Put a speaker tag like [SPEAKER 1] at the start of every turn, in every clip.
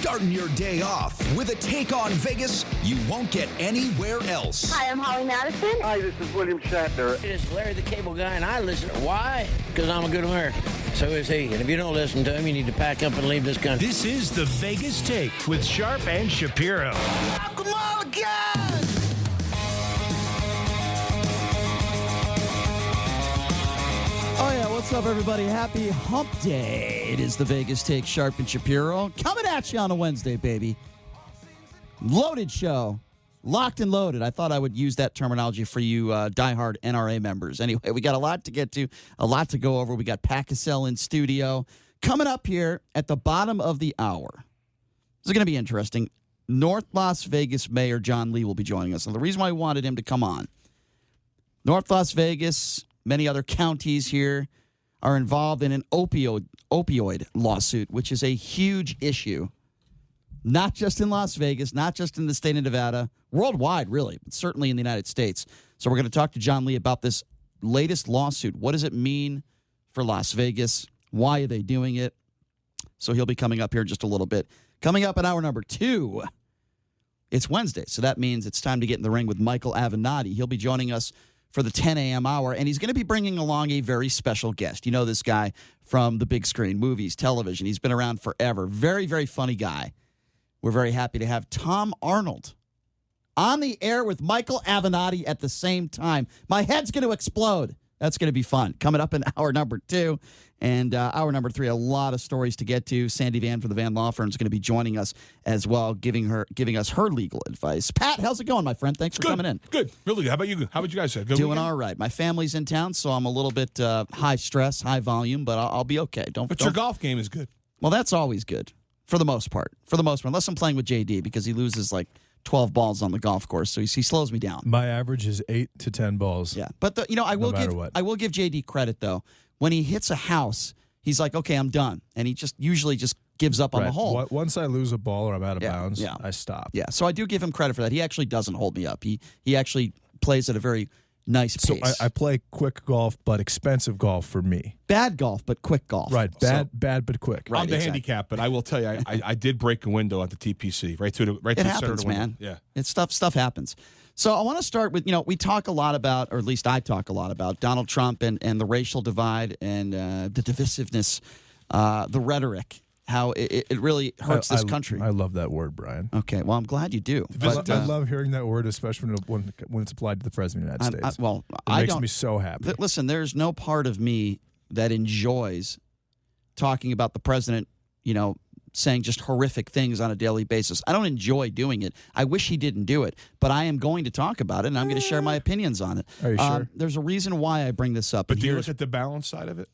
[SPEAKER 1] Starting your day off with a take on Vegas you won't get anywhere else.
[SPEAKER 2] Hi, I'm Holly Madison.
[SPEAKER 3] Hi, this is William Shatner.
[SPEAKER 4] It is Larry the Cable Guy, and I listen. Why? Because I'm a good American. So is he. And if you don't listen to him, you need to pack up and leave this country.
[SPEAKER 5] This is the Vegas Take with Sharp and Shapiro.
[SPEAKER 1] Come on, guys!
[SPEAKER 6] Oh, yeah, what's up, everybody? Happy Hump Day. It is the Vegas Take, Sharp and Shapiro. Coming at you on a Wednesday, baby. Loaded show. Locked and loaded. I thought I would use that terminology for you diehard NRA members. Anyway, we got a lot to get to, a lot to go over. We got Pat Cassell in studio. Coming up here at the bottom of the hour. This is going to be interesting. North Las Vegas Mayor John Lee will be joining us. And the reason why I wanted him to come on, North Las Vegas, many other counties here are involved in an opioid lawsuit, which is a huge issue. Not just in Las Vegas, not just in the state of Nevada, worldwide, really, but certainly in the United States. So we're going to talk to John Lee about this latest lawsuit. What does it mean for Las Vegas? Why are they doing it? So he'll be coming up here in just a little bit. Coming up in hour number 2, it's Wednesday, so that means it's time to get in the ring with Michael Avenatti. He'll be joining us for the 10 a.m. hour, and he's going to be bringing along a very special guest. You know this guy from the big screen, movies, television. He's been around forever. Very, very funny guy. We're very happy to have Tom Arnold on the air with Michael Avenatti at the same time. My head's going to explode. That's going to be fun. Coming up in hour number 2 and hour number 3, a lot of stories to get to. Sandy Van from the Van Law Firm is going to be joining us as well, giving us her legal advice. Pat, how's it going, my friend? Thanks for coming in.
[SPEAKER 7] Good. Really good. How about you? How about you guys? Good
[SPEAKER 6] Doing
[SPEAKER 7] weekend?
[SPEAKER 6] all right. My family's in town, so I'm a little bit high stress, high volume, but I'll be okay.
[SPEAKER 7] But your golf game is good.
[SPEAKER 6] Well, that's always good. For the most part, unless I'm playing with JD because he loses like 12 balls on the golf course, so he slows me down.
[SPEAKER 8] My average is 8 to 10 balls.
[SPEAKER 6] Yeah, but I will give JD credit though. When he hits a house, he's like, okay, I'm done, and he usually just gives up on the hole.
[SPEAKER 8] Once I lose a ball or I'm out of bounds, I stop.
[SPEAKER 6] Yeah, so I do give him credit for that. He actually doesn't hold me up. He actually plays at a very nice pace.
[SPEAKER 8] So I play quick golf, but expensive golf for me.
[SPEAKER 6] Bad golf, but quick golf.
[SPEAKER 8] Right, bad but quick.
[SPEAKER 6] Right,
[SPEAKER 7] I'm the handicap, but I will tell you, I did break a window at the TPC right through the
[SPEAKER 6] it happens, man.
[SPEAKER 7] Yeah,
[SPEAKER 6] it's stuff happens. So I want to start with we talk a lot about, or at least I talk a lot about Donald Trump and the racial divide and the divisiveness, the rhetoric. How it really hurts this country.
[SPEAKER 8] I love that word, Brian.
[SPEAKER 6] Okay, well, I'm glad you do.
[SPEAKER 8] But, I love hearing that word, especially when it's applied to the President of the United States. It makes me so happy.
[SPEAKER 6] Listen, there's no part of me that enjoys talking about the President, saying just horrific things on a daily basis. I don't enjoy doing it. I wish he didn't do it, but I am going to talk about it, and I'm going to share my opinions on it.
[SPEAKER 8] Are you sure?
[SPEAKER 6] There's a reason why I bring this up.
[SPEAKER 7] But do you look at the balance side of it?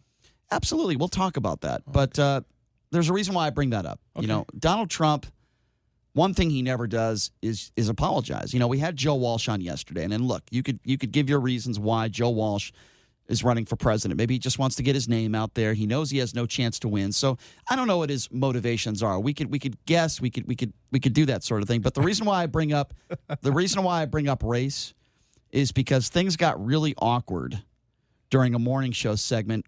[SPEAKER 6] Absolutely. We'll talk about that. Okay. But there's a reason why I bring that up. Okay. Donald Trump, one thing he never does is apologize. We had Joe Walsh on yesterday, and then look, you could give your reasons why Joe Walsh is running for president. Maybe he just wants to get his name out there. He knows he has no chance to win. So I don't know what his motivations are. We could guess. We could do that sort of thing. But the reason why I bring up race is because things got really awkward during a morning show segment,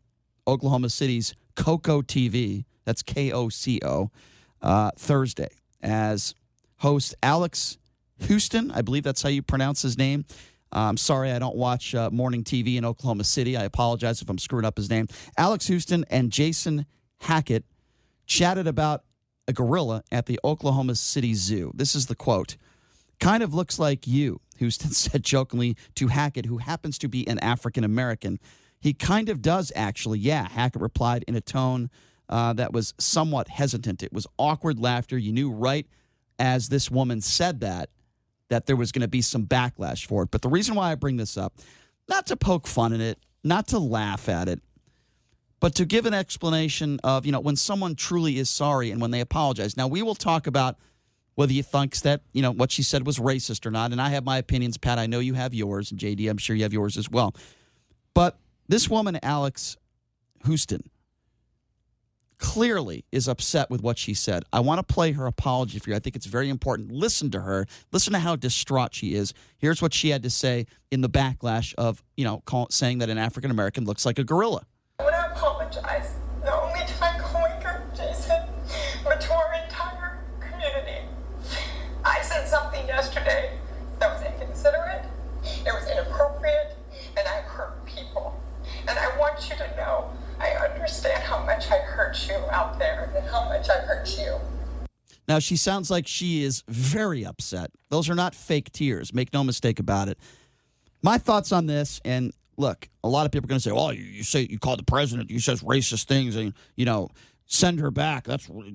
[SPEAKER 6] Oklahoma City's KOCO-TV. That's KOCO, Thursday, as host Alex Houston. I believe that's how you pronounce his name. I'm sorry, I don't watch morning TV in Oklahoma City. I apologize if I'm screwing up his name. Alex Houston and Jason Hackett chatted about a gorilla at the Oklahoma City Zoo. This is the quote. "Kind of looks like you," Houston said jokingly to Hackett, who happens to be an African-American. "He kind of does, actually, yeah," Hackett replied in a tone that was somewhat hesitant. It was awkward laughter. You knew right as this woman said that there was going to be some backlash for it. But the reason why I bring this up, not to poke fun at it, not to laugh at it, but to give an explanation of, when someone truly is sorry and when they apologize. Now, we will talk about whether you think that, what she said was racist or not. And I have my opinions, Pat. I know you have yours. And JD, I'm sure you have yours as well. But this woman, Alex Houston, clearly is upset with what she said. I want to play her apology for you. I think it's very important. Listen to her. Listen to how distraught she is. Here's what she had to say in the backlash of, saying that an African-American looks like a gorilla.
[SPEAKER 9] I want to apologize. The only time calling her Jason, but to our entire community.
[SPEAKER 6] Now, she sounds like she is very upset. Those are not fake tears. Make no mistake about it. My thoughts on this, and look, a lot of people are going to say, well, you say you called the president, you says racist things, and, send her back.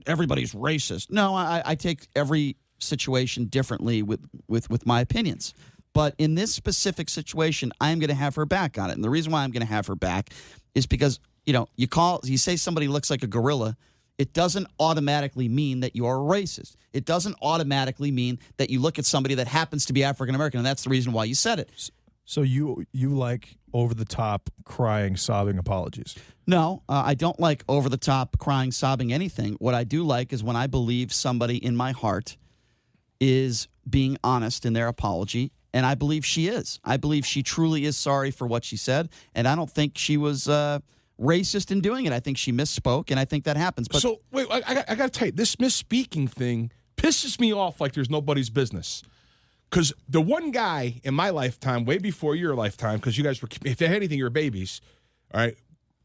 [SPEAKER 6] Everybody's racist. No, I take every situation differently with my opinions. But in this specific situation, I'm going to have her back on it. And the reason why I'm going to have her back is because, you say somebody looks like a gorilla, it doesn't automatically mean that you are a racist. It doesn't automatically mean that you look at somebody that happens to be African American, and that's the reason why you said it.
[SPEAKER 8] So you like over-the-top, crying, sobbing apologies?
[SPEAKER 6] No, I don't like over-the-top, crying, sobbing anything. What I do like is when I believe somebody in my heart is being honest in their apology, and I believe she is. I believe she truly is sorry for what she said, and I don't think she was racist in doing it. I think she misspoke, and I think that happens. But
[SPEAKER 7] so, wait, I got to tell you, this misspeaking thing pisses me off like there's nobody's business. Because the one guy in my lifetime, way before your lifetime, because you guys were, if anything, you're babies, all right,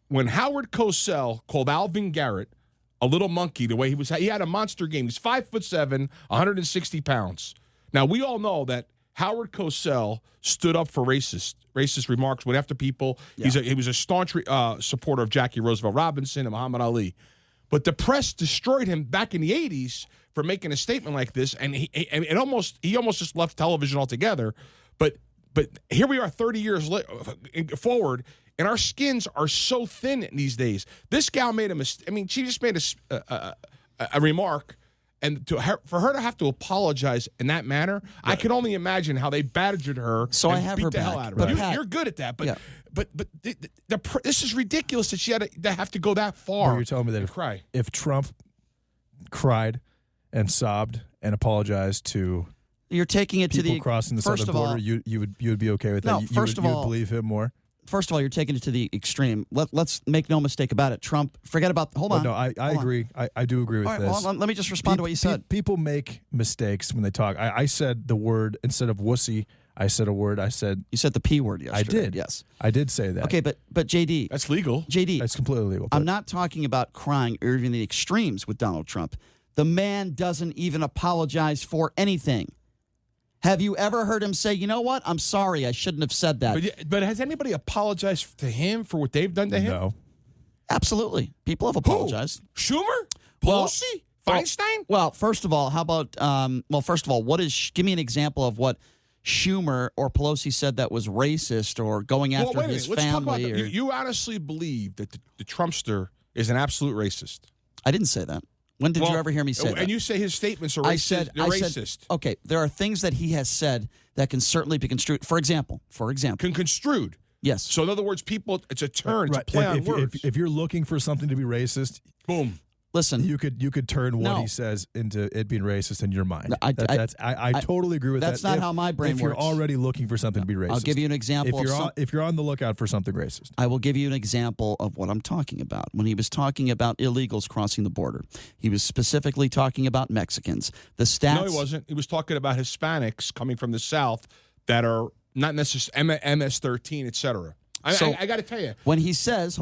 [SPEAKER 7] when Howard Cosell called Alvin Garrett a little monkey, the way he had a monster game. He's 5'7", 160 pounds. Now, we all know that Howard Cosell stood up for racist remarks, went after people. Yeah. He was a staunch supporter of Jackie Roosevelt Robinson and Muhammad Ali. But the press destroyed him back in the 80s for making a statement like this, and he almost just left television altogether. But here we are 30 years forward, and our skins are so thin these days. This gal made a mistake. I mean, she just made a remark, and for her to have to apologize in that manner, right. I can only imagine how they badgered her.
[SPEAKER 6] So I have
[SPEAKER 7] beat
[SPEAKER 6] her
[SPEAKER 7] the
[SPEAKER 6] back.
[SPEAKER 7] hell out of
[SPEAKER 6] her.
[SPEAKER 7] But you're good at that. But this is ridiculous that she had to have to go that far.
[SPEAKER 8] But you're telling me that if Trump cried and sobbed and apologized to
[SPEAKER 6] you're taking it to the
[SPEAKER 8] crossing the southern border, you would be okay with that. You would believe him more.
[SPEAKER 6] First of all, you're taking it to the extreme. Let's make no mistake about it. Trump, forget about. Hold on.
[SPEAKER 8] No, I agree. I do agree with this.
[SPEAKER 6] Well, let me just respond to what you said.
[SPEAKER 8] People make mistakes when they talk. I said the word instead of wussy. I said a word. You
[SPEAKER 6] said the P word yesterday.
[SPEAKER 8] I did.
[SPEAKER 6] Yes,
[SPEAKER 8] I did say that.
[SPEAKER 6] Okay, but JD,
[SPEAKER 7] that's legal.
[SPEAKER 6] JD,
[SPEAKER 8] that's completely legal.
[SPEAKER 6] I'm not talking about crying or even the extremes with Donald Trump. The man doesn't even apologize for anything. Have you ever heard him say, you know what, I'm sorry, I shouldn't have said that?
[SPEAKER 7] But has anybody apologized to him for what they've done to him?
[SPEAKER 8] No.
[SPEAKER 6] Absolutely. People have apologized.
[SPEAKER 7] Who? Schumer? Pelosi? Feinstein?
[SPEAKER 6] Well, first of all, how about, give me an example of what Schumer or Pelosi said that was racist or going after his family.
[SPEAKER 7] Let's talk about that. You honestly believe that the Trumpster is an absolute racist?
[SPEAKER 6] I didn't say that. When did you ever hear me say that?
[SPEAKER 7] And you say his statements are racist. They're racist.
[SPEAKER 6] Okay, there are things that he has said that can certainly be construed. For example.
[SPEAKER 7] Construed?
[SPEAKER 6] Yes.
[SPEAKER 7] So in other words, it's a turn, it's a play on words.
[SPEAKER 8] If you're looking for something to be racist,
[SPEAKER 7] boom.
[SPEAKER 6] Listen,
[SPEAKER 8] you could turn what he says into it being racist in your mind. I totally agree with that.
[SPEAKER 6] That's not how my brain works.
[SPEAKER 8] If you're already looking for something to be racist,
[SPEAKER 6] I'll give you an example.
[SPEAKER 8] If you're on the lookout for something racist,
[SPEAKER 6] I will give you an example of what I'm talking about. When he was talking about illegals crossing the border, he was specifically talking about Mexicans. The stats.
[SPEAKER 7] No, he wasn't. He was talking about Hispanics coming from the South that are not necessarily MS-13, et cetera. I got to tell you,
[SPEAKER 6] when he says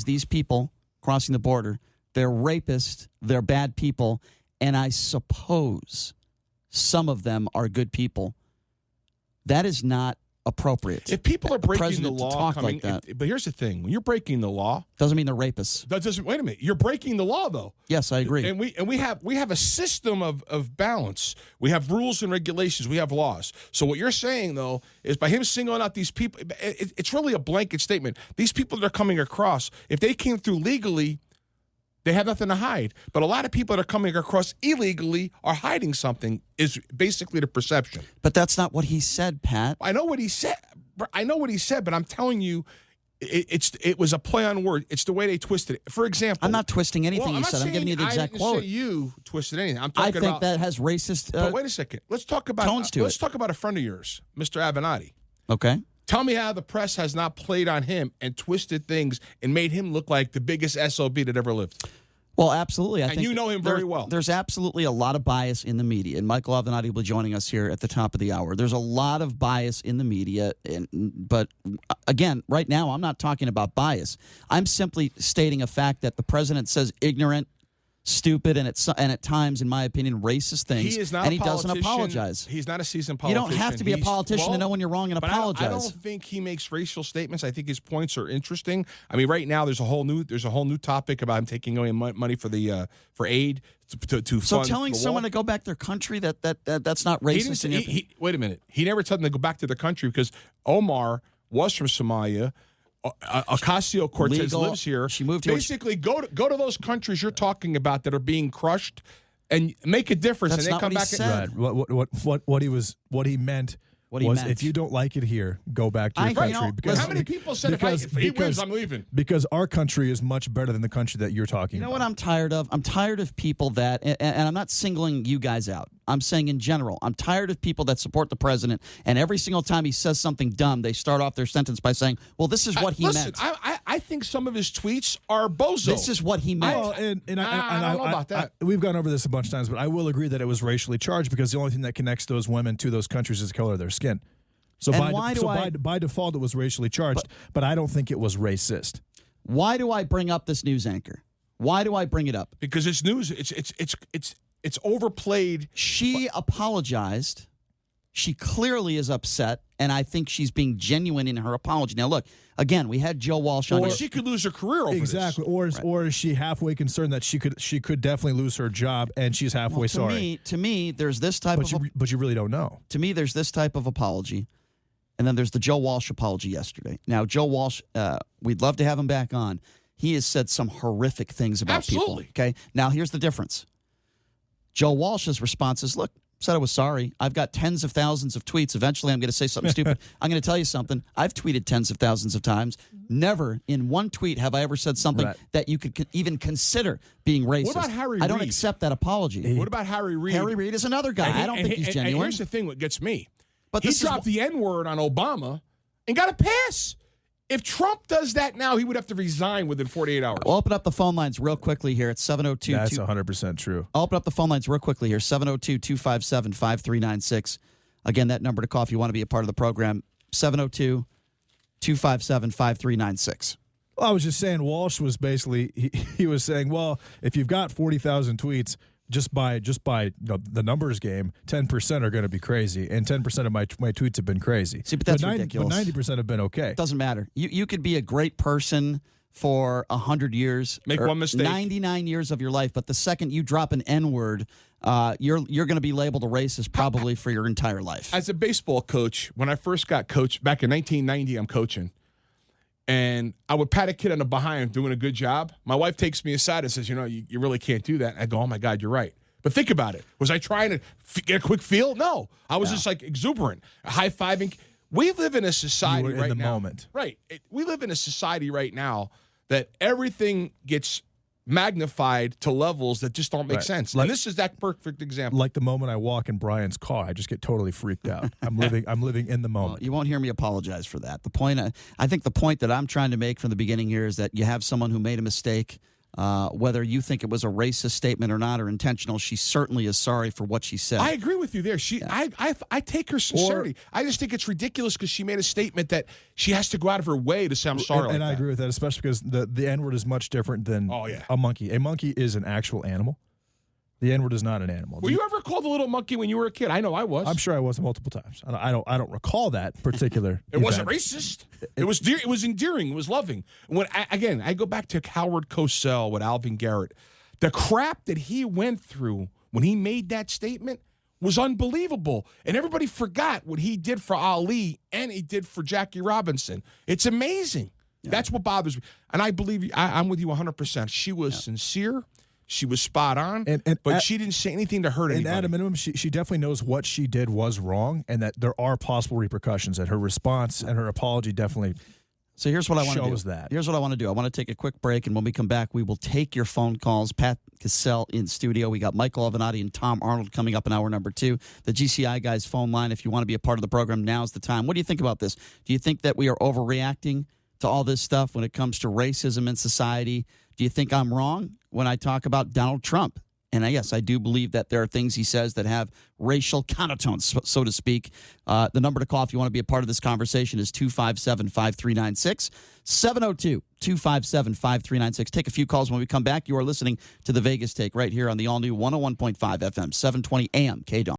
[SPEAKER 6] these people crossing the border, they're rapists, they're bad people, and I suppose some of them are good people. That is not appropriate.
[SPEAKER 7] If people are breaking the law,
[SPEAKER 6] like that.
[SPEAKER 7] But here's the thing: when you're breaking the law,
[SPEAKER 6] doesn't mean they're rapists.
[SPEAKER 7] That doesn't. Wait a minute, you're breaking the law, though.
[SPEAKER 6] Yes, I agree.
[SPEAKER 7] And we have a system of balance. We have rules and regulations. We have laws. So what you're saying, though, is by him singling out these people, it's really a blanket statement. These people that are coming across, if they came through legally, they have nothing to hide. But a lot of people that are coming across illegally are hiding something, is basically the perception.
[SPEAKER 6] But that's not what he said, Pat.
[SPEAKER 7] I know what he said, but I'm telling you, it was a play on word. It's the way they twisted it. For example,
[SPEAKER 6] I'm not twisting anything you said. I'm giving you the exact quote.
[SPEAKER 7] I didn't say you twisted anything.
[SPEAKER 6] I think that has racist
[SPEAKER 7] but wait a second. Let's talk about
[SPEAKER 6] tones to
[SPEAKER 7] Let's talk about a friend of yours, Mr. Avenatti.
[SPEAKER 6] Okay.
[SPEAKER 7] Tell me how the press has not played on him and twisted things and made him look like the biggest SOB that ever lived.
[SPEAKER 6] Well, absolutely. I think
[SPEAKER 7] you know him very well.
[SPEAKER 6] There's absolutely a lot of bias in the media, and Michael Avenatti will be joining us here at the top of the hour. There's a lot of bias in the media, but again, right now, I'm not talking about bias. I'm simply stating a fact that the president says ignorant, stupid and at times, in my opinion, racist things.
[SPEAKER 7] He is not
[SPEAKER 6] and
[SPEAKER 7] a
[SPEAKER 6] he doesn't apologize.
[SPEAKER 7] He's not a seasoned
[SPEAKER 6] You
[SPEAKER 7] politician.
[SPEAKER 6] don't have to be a politician to know when you're wrong and apologize.
[SPEAKER 7] I don't think he makes racial statements. I think his points are interesting. I mean, right now there's a whole new topic about him taking away money for aid to
[SPEAKER 6] so
[SPEAKER 7] fund
[SPEAKER 6] telling
[SPEAKER 7] the
[SPEAKER 6] someone
[SPEAKER 7] wall.
[SPEAKER 6] to go back to their country that's not racist.
[SPEAKER 7] Wait a minute. He never told them to go back to their country because Omar was from Somalia. Ocasio-Cortez lives here.
[SPEAKER 6] She moved here.
[SPEAKER 7] Basically, go to those countries you're talking about that are being crushed and make a difference.
[SPEAKER 6] That's
[SPEAKER 7] and
[SPEAKER 6] not
[SPEAKER 7] they come
[SPEAKER 6] what he
[SPEAKER 7] back.
[SPEAKER 6] said.
[SPEAKER 8] What he meant was if you don't like it here, go back to your country.
[SPEAKER 7] Because how many people said if he wins, I'm leaving?
[SPEAKER 8] Because our country is much better than the country that you're talking about.
[SPEAKER 6] You know what I'm tired of? I'm tired of people that, and I'm not singling you guys out. I'm saying in general, I'm tired of people that support the president, and every single time he says something dumb, they start off their sentence by saying, well, this is what he meant.
[SPEAKER 7] I think some of his tweets are bozo.
[SPEAKER 6] This is what he meant.
[SPEAKER 8] I don't know
[SPEAKER 7] about that.
[SPEAKER 8] We've gone over this a bunch of times, but I will agree that it was racially charged because the only thing that connects those women to those countries is the color of their skin. So by default, it was racially charged, but I don't think it was racist.
[SPEAKER 6] Why do I bring up this news anchor? Why do I bring it up?
[SPEAKER 7] Because it's news. It's overplayed.
[SPEAKER 6] She apologized. She clearly is upset, and I think she's being genuine in her apology. Now, look, again, we had Joe Walsh on.
[SPEAKER 7] She could lose her career over
[SPEAKER 8] exactly,
[SPEAKER 7] this.
[SPEAKER 8] Or is she halfway concerned that she could definitely lose her job, and she's halfway sorry?
[SPEAKER 6] To me, there's this type
[SPEAKER 8] but you really don't know.
[SPEAKER 6] To me, there's this type of apology. And then there's the Joe Walsh apology yesterday. Now, Joe Walsh, we'd love to have him back on. He has said some horrific things about people. Okay. Now, here's the difference. Joe Walsh's response is, look, said I was sorry. I've got tens of thousands of tweets. Eventually, I'm going to say something stupid. I'm going to tell you something. I've tweeted tens of thousands of times. Never in one tweet have I ever said something that you could even consider being racist.
[SPEAKER 7] What about Harry Reid?
[SPEAKER 6] I don't accept that apology.
[SPEAKER 7] What about Harry Reid?
[SPEAKER 6] Harry Reid is another guy. I don't think he's genuine.
[SPEAKER 7] And here's the thing that gets me.
[SPEAKER 6] But
[SPEAKER 7] he dropped the N-word on Obama and got a pass. If Trump does that now, he would have to resign within 48 hours.
[SPEAKER 6] We'll open up the phone lines real quickly here at 702.
[SPEAKER 8] That's 100% true.
[SPEAKER 6] I'll open up the phone lines real quickly here, 702-257-5396. Again, that number to call if you want to be a part of the program, 702-257-5396.
[SPEAKER 8] Well, I was just saying Walsh was basically, he was saying, well, if you've got 40,000 tweets, just by the numbers game, 10% are going to be crazy, and 10% of my tweets have been crazy.
[SPEAKER 6] See, but that's ridiculous.
[SPEAKER 8] But 90% have been okay.
[SPEAKER 6] Doesn't matter. You could be a great person for 100 years,
[SPEAKER 7] make one mistake,
[SPEAKER 6] 99 years of your life, but the second you drop an N-word, you're going to be labeled a racist probably for your entire life.
[SPEAKER 7] As a baseball coach, when I first got coached back in 1990, I'm coaching. And I would pat a kid on the behind doing a good job. My wife takes me aside and says, you really can't do that. And I go, oh, my God, you're right. But think about it. Was I trying to get a quick feel? No. I was just like exuberant, high-fiving. We live in a society right now.
[SPEAKER 8] In the moment.
[SPEAKER 7] Right. We live in a society right now that everything gets magnified to levels that just don't make sense. And this is that perfect example.
[SPEAKER 8] Like the moment I walk in Brian's car, I just get totally freaked out. I'm living in the moment.
[SPEAKER 6] Well, you won't hear me apologize for that. The point, I think the point that I'm trying to make from the beginning here is that you have someone who made a mistake. Whether you think it was a racist statement or not, or intentional, she certainly is sorry for what she said.
[SPEAKER 7] I agree with you there. I take her sincerity. I just think it's ridiculous because she made a statement that she has to go out of her way to say I'm sorry.
[SPEAKER 8] And I agree with that, especially because the N-word is much different than a monkey. A monkey is an actual animal. The N-word is not an animal.
[SPEAKER 7] Were you ever called a little monkey when you were a kid? I know I was.
[SPEAKER 8] I'm sure I was multiple times. I don't recall that particular.
[SPEAKER 7] It wasn't racist. It was endearing. It was loving. When I go back to Howard Cosell with Alvin Garrett. The crap that he went through when he made that statement was unbelievable. And everybody forgot what he did for Ali and he did for Jackie Robinson. It's amazing. Yeah. That's what bothers me. And I believe I'm with you 100%. She was sincere. She was spot on, but she didn't say anything to hurt anybody.
[SPEAKER 8] And at a minimum, she definitely knows what she did was wrong and that there are possible repercussions, and her response and her apology definitely
[SPEAKER 6] So here's what I want to do.
[SPEAKER 8] Shows that.
[SPEAKER 6] Here's what I want to do. I want to take a quick break, and when we come back, we will take your phone calls. Pat Cassell in studio. We got Michael Avenatti and Tom Arnold coming up in hour number 2. The GCI guys phone line, if you want to be a part of the program, now's the time. What do you think about this? Do you think that we are overreacting to all this stuff when it comes to racism in society? Do you think I'm wrong when I talk about Donald Trump And yes, I do believe that there are things he says that have racial connotations, so to speak. The number to call if you want to be a part of this conversation is 257-5396, 702-257-5396. Take a few calls when we come back. You are listening to The Vegas Take right here on the all-new 101.5 FM, 720 AM, KDON.